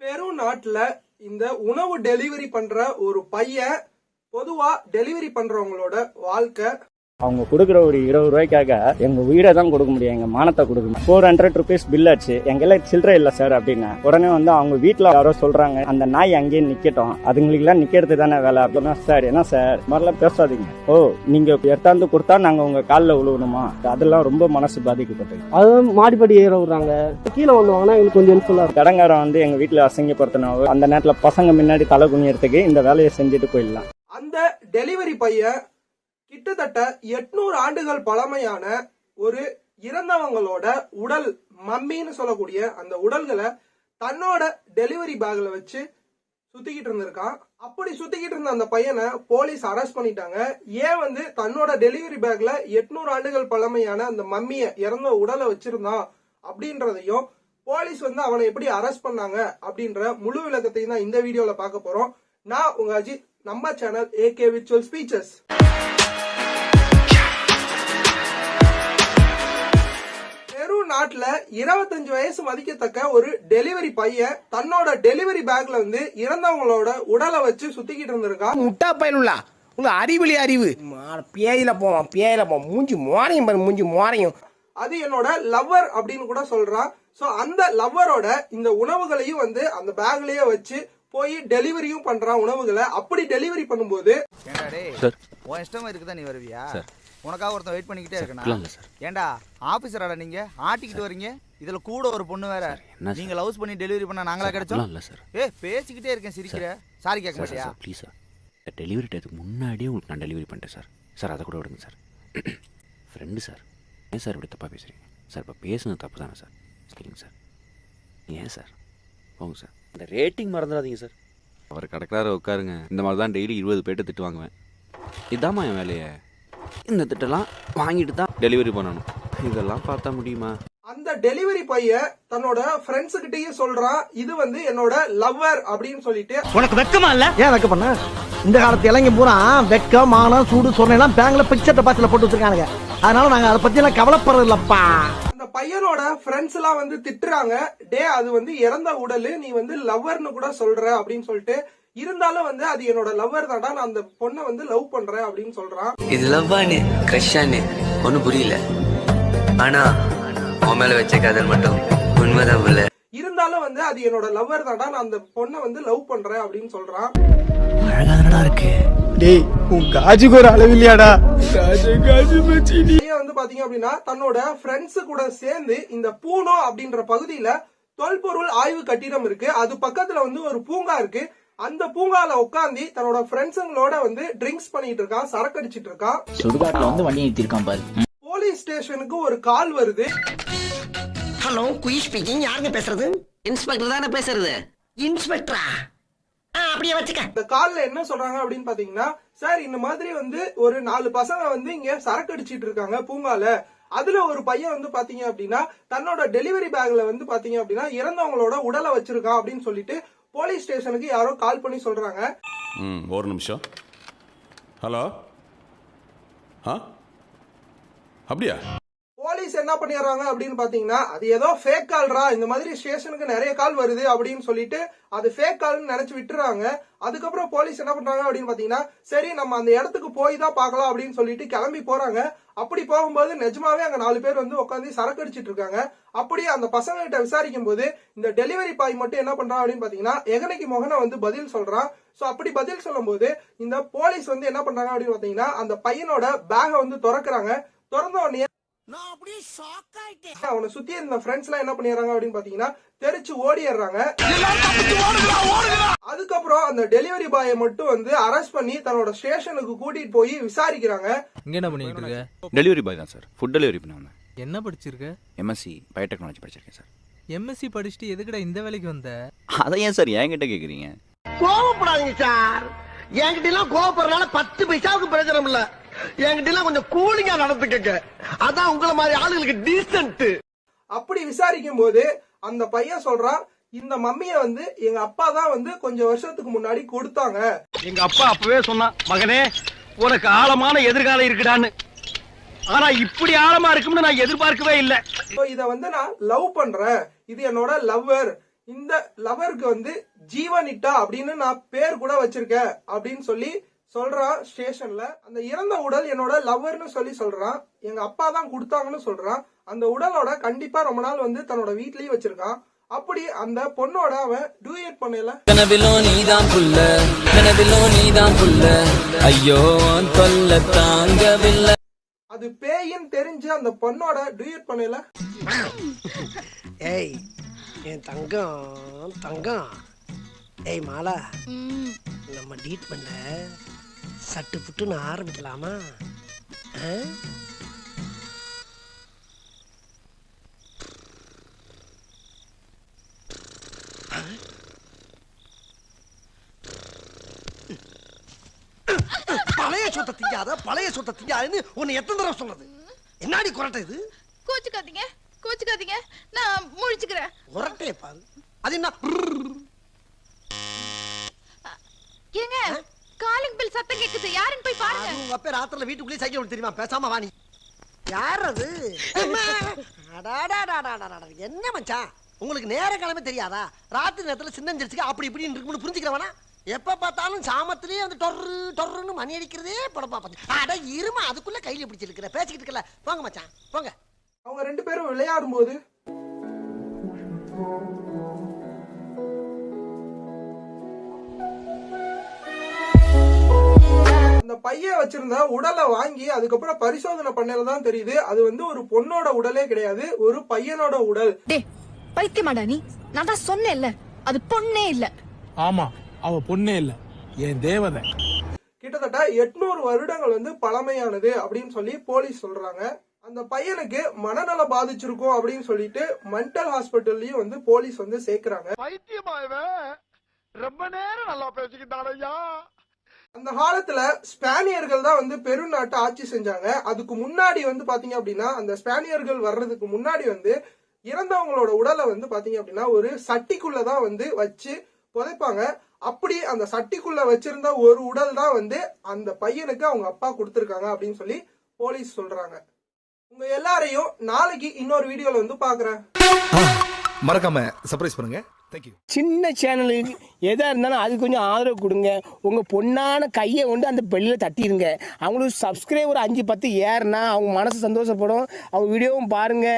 பெரு நாட்டுல இந்த உணவு டெலிவரி பண்ற ஒரு பையன் பொதுவா டெலிவரி பண்றவங்களோட வாழ்க்கை அவங்க கொடுக்குற ஒரு 20 ரூபாய்க்காக எங்க உயிரை தான் கொடுக்க முடியும், எங்க மானத்தை கொடுக்கணும். 400 rupees பில் ஆச்சு, எங்கெல்ல சில்லறை இல்ல சார் அப்படின்னு. உடனே வந்து அவங்க வீட்டுல யாரோ சொல்றாங்க, அந்த நாய் அங்கேயே நிக்கட்டும், அதுங்களுக்கு எல்லாம் நிக்கிறது தானே வேலை அப்படின்னா. சார் என்ன சார் மாதிரிலாம் பேசாதீங்க. ஓ நீங்க எடுத்தாந்து கொடுத்தா நாங்க உங்க காலில் விழுவணுமா? அதெல்லாம் ரொம்ப மனசு பாதிக்கப்பட்டது. அதுவும் மாடிப்படி ஏற விடுறாங்க, கீழே வந்துவாங்கன்னா எங்களுக்கு கொஞ்சம் ஹெல்ப்ஃபுல்லா இருக்கும். கடங்காரம் வந்து எங்க வீட்டுல அசிங்கப்படுத்தினாவோ அந்த நேரத்துல பசங்க முன்னாடி தலை குனியறதுக்கு இந்த வேலையை செஞ்சுட்டு போயிடலாம். அந்த டெலிவரி பையன் கிட்டத்தட்ட 800 ஆண்டுகள் பழமையான ஒரு இறந்தவங்களோட உடல், மம்மின்னு சொல்லக்கூடிய அந்த உடல்களை தன்னோட டெலிவரி பேக்ல வச்சு சுத்திக்கிட்டு இருந்திருக்கான். அப்படி சுத்திக்கிட்டு இருந்த அந்த பையனை போலீஸ் அரெஸ்ட் பண்ணிட்டாங்க. ஏன் வந்து தன்னோட டெலிவரி பேக்ல 800 ஆண்டுகள் பழமையான அந்த மம்மிய இறந்த உடலை வச்சிருந்தான் அப்படின்றதையும், போலீஸ் வந்து அவனை எப்படி அரெஸ்ட் பண்ணாங்க அப்படின்ற முழு விளக்கத்தையும் தான் இந்த வீடியோல பார்க்க போறோம். நான் உங்க அஜித், நம்ம சேனல் AK Visual Speeches. பெரு நாட்டுல 25 வயசு மதிக்கத்தக்க ஒரு டெலிவரி பையன் தன்னோட டெலிவரி பேக்ல வந்து இறந்தவங்களோட உடலை வச்சு சுத்திக்கிட்டு இருந்திருக்கான். முட்டா பயனுள்ளா உங்க அறிவிலி அறிவு பேயில போவான் மூஞ்சி மோரையும் பாரு, மூஞ்சி மோரையும். அது என்னோட லவ்வர் அப்படின்னு கூட சொல்றான். சோ அந்த லவ்வரோட இந்த உணவுகளையும் வந்து அந்த பேக்லயே வச்சு போய் டெலிவரியும் பண்றான் உணவுகளை. அப்படி டெலிவரி பண்ணும்போது உன் இஷ்டமா இருக்குதா நீ வருவியா? உனக்காக ஒருத்தன் வெயிட் பண்ணிக்கிட்டே இருக்கேன். ஏண்டா ஆபீசராடா நீங்க ஆட்டிக்கிட்டு வரீங்க, இதுல கூட ஒரு பொண்ணு வேற. நீங்க லவ்ஸ் பண்ணி டெலிவரி பண்ண நாங்களா கிடைச்சோம்? பேசிக்கிட்டே இருக்கேன், சிரிக்கிற. சாரி கேட்க மாட்டியா? ப்ளீஸ் சார், டெலிவரி டேத்துக்கு முன்னாடியே உங்களுக்கு நான் டெலிவரி பண்ணிட்டேன் சார். சார் அதை கூட விடுங்க சார். ஃப்ரெண்டு சார், ஏன் சார் இப்படி தப்பாக பேசுகிறீங்க சார்? இப்போ பேசுனது தப்பு தானே சார்? சரிங்க சார், ஏன் சார் போங்க சார். இந்த ரேட்டிங் மறந்துடாதீங்க சார். அவர் கிடக்கிறார உட்காருங்க. இந்த மாதிரி தான் டெய்லி 20 பேர்ட்ட திட்டு வாங்குவேன். இதாம்மா என் வேலையை. இந்த திட்டெல்லாம் வாங்கிட்டு தான் டெலிவரி பண்ணணும். இதெல்லாம் பார்த்தா முடியுமா? அந்த டெலிவரி பையன் தன்னோட ஃப்ரெண்ட்ஸ் கிட்டயும் சொல்றான், இது வந்து என்னோட லவ்வர் அப்படின்னு சொல்லிட்டு. உனக்கு வெக்கமா இல்ல? ஏன் வெக்க பண்ண? இந்த காலத்து இளைஞ பூரா வெக்கம், மானம், சூடு சொன்னெல்லாம் பேங்க்ல பிக்சர் பாத்துல போட்டு வச்சிருக்கானுங்க. அதனால நாங்க அதை பத்தி எல்லாம் கவலைப்படுறது இல்லப்பா. அந்த பையனோட ஃப்ரெண்ட்ஸ் எல்லாம் வந்து திட்டுறாங்க, டே அது வந்து இறந்த உடல், நீ வந்து லவ்வர்னு கூட சொல்ற அப்படின்னு சொல்லிட்டு. இருந்தாலும் வந்து அது என்னோட லவ்வர் தான்டா, நான் அந்த பொண்ணை வந்து லவ் பண்றேன் அப்படின்னு சொல்றான். இது லவ்வானு கிரஷானு ஒன்னும் புரியல, ஆனா உன் மேல வச்ச காதல் மட்டும் உண்மைதான் புள்ள. இருந்தாலும் வந்து அது என்னோட லவ்வர் தான்டா, நான் அந்த பொண்ணை வந்து லவ் பண்றேன் அப்படின்னு சொல்றான். அழகானடா இருக்கு. டேய் உன் காஜுக்கு ஒரு அளவு இல்லையாடா? காஜு மச்சினி வந்து பாத்தீங்க அப்படின்னா தன்னோட ஃப்ரெண்ட்ஸ் கூட சேர்ந்து இந்த பூனோ அப்படின்ற பகுதியில தொல்பொருள் ஆய்வு கட்டிடம் இருக்கு. அது பக்கத்துல வந்து ஒரு பூங்கா இருக்கு. அந்த பூங்கால உட்காந்து தன்னோட ஃப்ரெண்ட்ஸுங்களோட வந்து ட்ரிங்க்ஸ் பண்ணிட்டு இருக்கான், சரக்கு அடிச்சிட்டு இருக்கான். சுடுகாட்டுல வந்து வண்டி நிறுத்திருக்கான் பாரு. போலீஸ் ஸ்டேஷனுக்கு ஒரு கால் வருது. Hello, quiz speaking. யாருங்க பேசுறது? இன்ஸ்பெக்டர் தானே பேசுறது. இன்ஸ்பெக்டரா? அப்படியே வச்சுக்க. இந்த கால்ல என்ன சொல்றாங்க அப்படின்னு பாத்தீங்கன்னா, சார் இந்த மாதிரி வந்து ஒரு 4 பசங்க வந்து இங்க சரக்கு அடிச்சிட்டு இருக்காங்க பூங்கால. அதுல ஒரு பையன் வந்து பாத்தீங்க அப்படின்னா தன்னோட டெலிவரி பேக்ல வந்து பாத்தீங்க அப்படின்னா இறந்தவங்களோட உடலை வச்சிருக்கான் அப்படின்னு சொல்லிட்டு போலீஸ் ஸ்டேஷனுக்கு யாரோ கால் பண்ணி சொல்றாங்க. ஒரு நிமிஷம். ஹலோ, அப்படியா? போலீஸ் என்ன பண்ணிடுறாங்க அப்படின்னு பாத்தீங்கன்னா, அது ஏதோ ஃபேக் கால்ரா, இந்த மாதிரி ஸ்டேஷனுக்கு நிறைய கால் வருது அப்படின்னு சொல்லிட்டு அது ஃபேக் கால்னு நினைச்சு விட்டுறாங்க. அதுக்கப்புறம் போலீஸ் என்ன பண்றாங்க அப்படின்னு பாத்தீங்கன்னா, சரி நம்ம அந்த இடத்துக்கு போய் தான் பார்க்கலாம் அப்படின்னு சொல்லிட்டு கிளம்பி போறாங்க. அப்படி போகும்போது நிஜமாவே அங்க 4 பேர் வந்து உட்காந்து சரக்கு அடிச்சிட்டு இருக்காங்க. அப்படி அந்த பசங்க கிட்ட விசாரிக்கும் போது இந்த டெலிவரி பாய் மட்டும் என்ன பண்றான் அப்படின்னு பாத்தீங்கன்னா, எகனைக்கு மொகனை வந்து பதில் சொல்றான். சோ அப்படி பதில் சொல்லும் போது இந்த போலீஸ் வந்து என்ன பண்றாங்க அப்படின்னு பாத்தீங்கன்னா, அந்த பையனோட பேக வந்து திறக்கிறாங்க. திறந்த உடனே அவனை சுத்தி இருந்த ஃப்ரெண்ட்ஸ் எல்லாம் என்ன பண்ணிடுறாங்க அப்படின்னு பாத்தீங்கன்னா தெரிச்சு ஓடிடுறாங்க. அதுக்கப்புறம் அந்த டெலிவரி பாயை மட்டும் வந்து அரெஸ்ட் பண்ணி தன்னோட ஸ்டேஷனுக்கு கூட்டிட்டு போய் விசாரிக்கிறாங்க. இங்க என்ன பண்ணிட்டு இருக்க? டெலிவரி பாய் தான் சார். ஃபுட் டெலிவரி பண்ண வந்தேன். என்ன படிச்சிருக்க? MSc பயோடெக்னாலஜி படிச்சிருக்கேன் சார். MSc படிச்சுட்டு எதுக்குடா இந்த வேலைக்கு வந்த? அதை ஏன் சார் என்கிட்ட கேக்குறீங்க? கோவப்படாதீங்க சார். என்கிட்ட எல்லாம் கோவப்படுறதுனால 10 பைசாவுக்கு பிரயோஜனம் இல்ல. என்கிட்ட எல்லாம் கொஞ்சம் கூலிங்கா நடந்துக்கங்க. அதான் உங்களை மாதிரி ஆளுங்களுக்கு டீசன்ட். அப்படி விசாரிக்கும் போது அந்த பையன் சொல்றான், இந்த மம்மிய வந்து எங்க அப்பா தான் வந்து கொஞ்சம் வருஷத்துக்கு முன்னாடி கொடுத்தாங்க. எங்க அப்பா அப்பவே சொன்னா, மகனே உனக்கு ஆழமான எதிர்காலம் இருக்குடான்னு. ஆனா இப்படி ஆழமா இருக்கும்னு நான் எதிர்பார்க்கவே இல்ல. இத வந்து நான் லவ் பண்றேன், இது என்னோட லவ்வர், இந்த லவருக்கு வந்து ஜீவனிட்டா அப்படின்னு நான் பேர் கூட வச்சிருக்கேன் அப்படின்னு சொல்லி சொல்றான் ஸ்டேஷன்ல. அந்த இறந்த உடல் என்னோட லவ்வர்னு சொல்லி சொல்றான். எங்க அப்பா தான் கொடுத்தாங்கன்னு சொல்றான். அந்த உடலோட கண்டிப்பா ரொம்ப நாள் வந்து தன்னோட வீட்லயும் வச்சிருக்கான். அப்படி அந்த பொண்ணோட அவன் டூயட் பண்ணல. கனவிலோ நீதான் புல்ல, கனவிலோ நீதான் புல்ல, ஐயோ தொல்ல தாங்கவில்லை. அது பேயின்னு தெரிஞ்சு அந்த பொண்ணோட டூயட் பண்ணல. ஏய் என் தங்கம் தங்கம், ஏய் மாலா, நம்ம டீட் பண்ண சட்டு புட்டுன்னு ஆரம்பிக்கலாமா? பழைய சொத்தை திங்காத, பழைய சொத்தை திங்காதுன்னு உன்னை எத்தனை தடவை சொல்றது? என்னடி குரட்டை இது? கோச்சுக்காதீங்க கோச்சுக்காதீங்க, நான் முழிச்சுக்கிறேன். குரட்டையை பாரு. அது என்ன? ஏங்க காலிங் பெல் சத்தம் கேக்குது, யாருன்னு போய் பாருங்க. உங்க அப்பா ராத்திரில வீட்டுக்குள்ளே சைக்கிள் ஓட்டி தெரியுமா? பேசாம வாணி. யார் அது? என்ன மச்சான், உங்களுக்கு நேர கிழமை தெரியாதா? ராத்திரி நேரத்துல சின்னஞ்சிருச்சுக்கு அப்படி இப்படின்னு இருக்குன்னு புரிஞ்சுக்கிறவனா? எப்ப பார்த்தாலும் சாமத்திலேயே வந்து டொர்ரு டொர்ருன்னு மணி அடிக்கிறதே படப்பா பார்த்து. அட இருமா, அதுக்குள்ள கையில பிடிச்சிருக்கிற பேசிக்கிட்டு இருக்கல. போங்க மச்சான் போங்க. அவங்க ரெண்டு பேரும் விளையாடும் போது அந்த பையன் வச்சிருந்த உடலை வாங்கி அதுக்கப்புறம் பரிசோதனை பண்ணலதான் தெரியுது அது வந்து ஒரு பொண்ணோட உடலே கிடையாது, ஒரு பையனோட உடல். பைத்தியமாடா நீ? நான் தான் சொன்னேன்ல, அது பொண்ணே இல்ல. ஆமா, அவ பொண்ணே இல்ல, என் தேவதை. கிட்டத்தட்ட 800 வருடங்கள் வந்து பழமையானது அப்படின்னு சொல்லி போலீஸ் சொல்றாங்க. அந்த பையனுக்கு மனநல பாதிச்சிருக்கும் அப்படின்னு சொல்லிட்டு மென்டல் ஹாஸ்பிட்டல்லயும் வந்து போலீஸ் வந்து சேர்க்கிறாங்க. ரொம்ப நேரம் நல்லா பேசிக்கிட்டாலையா. அந்த காலத்துல ஸ்பானியர்கள் தான் வந்து பெருநாட்டை ஆட்சி செஞ்சாங்க. அதுக்கு முன்னாடி வந்து பாத்தீங்க அப்படின்னா அந்த ஸ்பானியர்கள் வர்றதுக்கு முன்னாடி வந்து இறந்தவங்களோட உடலை வந்து பாத்தீங்க அப்படின்னா ஒரு சட்டிக்குள்ளதான் வந்து வச்சு புதைப்பாங்க. அப்படி அந்த சட்டிக்குள்ள வச்சிருந்த ஒரு உடல் தான் வந்து அந்த பையனுக்கு அவங்க அப்பா கொடுத்திருக்காங்க அப்படின்னு சொல்லி போலீஸ் சொல்றாங்க. உங்க எல்லாரையும் நாளைக்கு இன்னொரு வீடியோல வந்து பாக்குறேன். மறக்காம சர்ப்ரைஸ் பண்ணுங்க. தேங்க்யூ. சின்ன சேனலுக்கு எதா இருந்தாலும் அது கொஞ்சம் ஆதரவு கொடுங்க. உங்க பொண்ணான கையை கொண்டு அந்த பெல்லில தட்டிடுங்க. அவங்களுக்கு சப்ஸ்கிரைபர் 5-10 ஏறுனா அவங்க மனசு சந்தோஷப்படும். அவங்க வீடியோவும் பாருங்க.